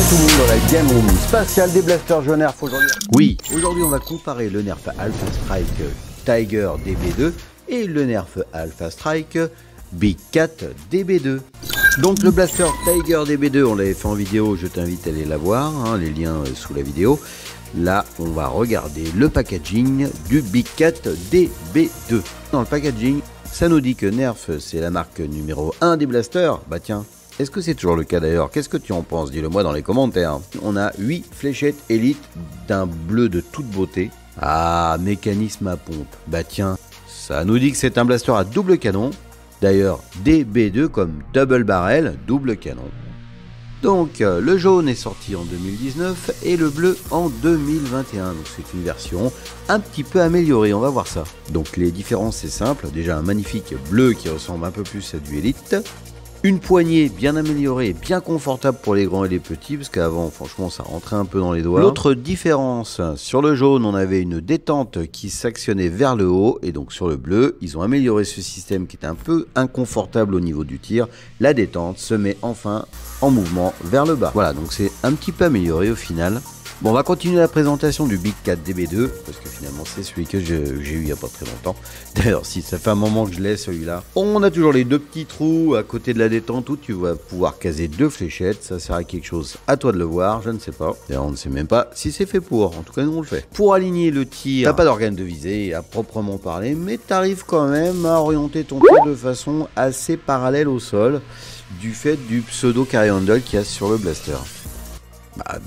tout le monde dans la Game Room spatiale des blasters jeu Nerf aujourd'hui. Oui, aujourd'hui on va comparer le Nerf Alpha Strike Tiger DB2 et le Nerf Alpha Strike Big Cat DB2. Donc le blaster Tiger DB2, on l'avait fait en vidéo, je t'invite à aller la voir, hein, les liens sous la vidéo. Là, on va regarder le packaging du Big Cat DB2. Dans le packaging, ça nous dit que Nerf, c'est la marque numéro 1 des blasters. Bah tiens, est-ce que c'est toujours le cas d'ailleurs? Qu'est-ce que tu en penses? Dis-le moi dans les commentaires. On a 8 fléchettes Elite d'un bleu de toute beauté. Ah, mécanisme à pompe. Bah tiens, ça nous dit que c'est un blaster à double canon. D'ailleurs, DB2 comme double barrel, double canon. Donc, le jaune est sorti en 2019 et le bleu en 2021. Donc, c'est une version un petit peu améliorée, on va voir ça. Donc, les différences, c'est simple. Déjà, un magnifique bleu qui ressemble un peu plus à du Elite. Une poignée bien améliorée, bien confortable pour les grands et les petits, parce qu'avant, franchement, ça rentrait un peu dans les doigts. L'autre différence, sur le jaune, on avait une détente qui s'actionnait vers le haut, et donc sur le bleu, ils ont amélioré ce système qui était un peu inconfortable au niveau du tir. La détente se met enfin en mouvement vers le bas. Voilà, donc c'est un petit peu amélioré au final. Bon, on va continuer la présentation du Big Cat DB2, parce que finalement c'est celui que j'ai eu il n'y a pas très longtemps. D'ailleurs, si ça fait un moment que je l'ai celui-là. On a toujours les deux petits trous à côté de la détente où tu vas pouvoir caser deux fléchettes. Ça sert à quelque chose, à toi de le voir, je ne sais pas. D'ailleurs, on ne sait même pas si c'est fait pour, en tout cas nous on le fait. Pour aligner le tir, t'as pas d'organe de visée à proprement parler, mais t'arrives quand même à orienter ton tir de façon assez parallèle au sol, du fait du pseudo carry handle qu'il y a sur le blaster.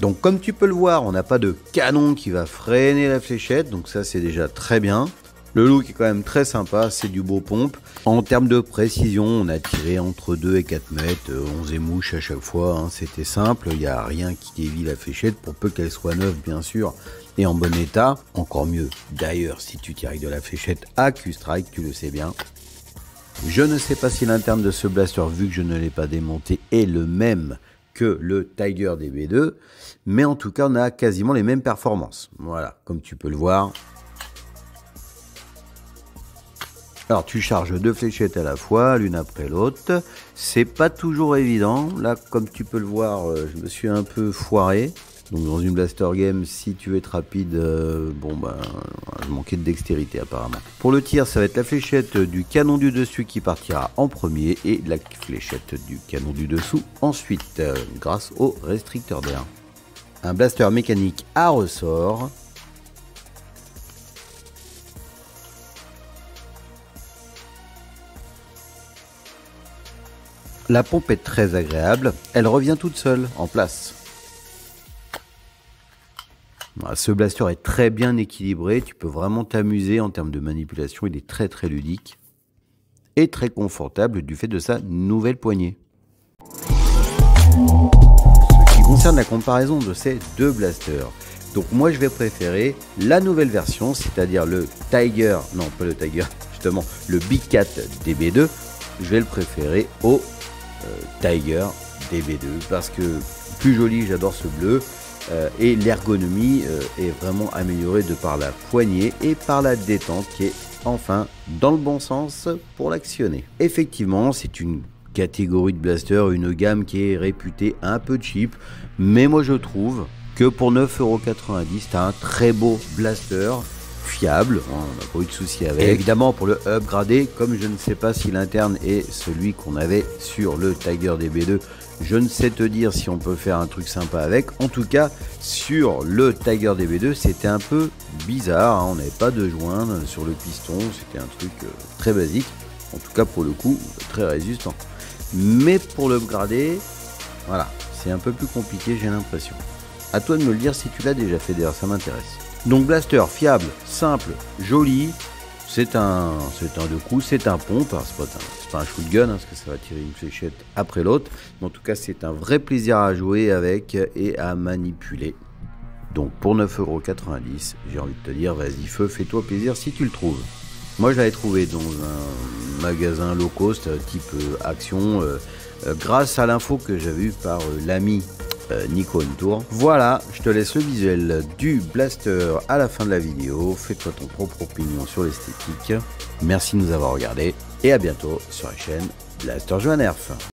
Donc comme tu peux le voir, on n'a pas de canon qui va freiner la fléchette, donc ça c'est déjà très bien. Le look est quand même très sympa, c'est du beau pompe. En termes de précision, on a tiré entre 2 et 4 mètres, 11 émouches à chaque fois, hein. C'était simple, il n'y a rien qui dévie la fléchette, pour peu qu'elle soit neuve bien sûr, et en bon état. Encore mieux, d'ailleurs, si tu tires avec de la fléchette à Q-Strike, tu le sais bien. Je ne sais pas si l'interne de ce blaster, vu que je ne l'ai pas démonté, est le même que le Tiger DB2, mais en tout cas on a quasiment les mêmes performances. Voilà, comme tu peux le voir. Alors tu charges deux fléchettes à la fois, l'une après l'autre. C'est pas toujours évident. Là, comme tu peux le voir, je me suis un peu foiré. Donc dans une blaster game, si tu veux être rapide, je manquais de dextérité apparemment. Pour le tir, ça va être la fléchette du canon du dessus qui partira en premier et la fléchette du canon du dessous ensuite, grâce au restricteur d'air. Un blaster mécanique à ressort. La pompe est très agréable, elle revient toute seule en place. Ce blaster est très bien équilibré, tu peux vraiment t'amuser en termes de manipulation, il est très ludique et très confortable du fait de sa nouvelle poignée. Ce qui concerne la comparaison de ces deux blasters, donc moi je vais préférer la nouvelle version, c'est-à-dire le Tiger, non pas le Tiger, justement le Big Cat DB2, je vais le préférer au Tiger DB2 parce que plus joli, j'adore ce bleu. Et l'ergonomie est vraiment améliorée de par la poignée et par la détente qui est enfin dans le bon sens pour l'actionner. Effectivement, c'est une catégorie de blaster, une gamme qui est réputée un peu cheap, mais moi je trouve que pour 9,90 €, tu as un très beau blaster fiable, on n'a pas eu de souci avec. Et évidemment pour le upgrader, comme je ne sais pas si l'interne est celui qu'on avait sur le Tiger DB2, je ne sais te dire si on peut faire un truc sympa avec. En tout cas, sur le Tiger DB2, c'était un peu bizarre, hein. On n'avait pas de joint sur le piston, c'était un truc très basique. En tout cas, pour le coup, très résistant. Mais pour l'upgrader, voilà, c'est un peu plus compliqué, j'ai l'impression. À toi de me le dire si tu l'as déjà fait, d'ailleurs, ça m'intéresse. Donc blaster fiable, simple, joli. C'est un deux coups, c'est un pompe, c'est pas un shotgun parce que ça va tirer une fléchette après l'autre, mais en tout cas c'est un vrai plaisir à jouer avec et à manipuler. Donc pour 9,90 €, j'ai envie de te dire, vas-y feu, fais-toi plaisir si tu le trouves. Moi je l'avais trouvé dans un magasin low cost type Action, grâce à l'info que j'avais eue par l'ami Nico Tour. Voilà, je te laisse le visuel du blaster à la fin de la vidéo. Fais-toi ton propre opinion sur l'esthétique. Merci de nous avoir regardés et à bientôt sur la chaîne Blaster Jeu Nerf.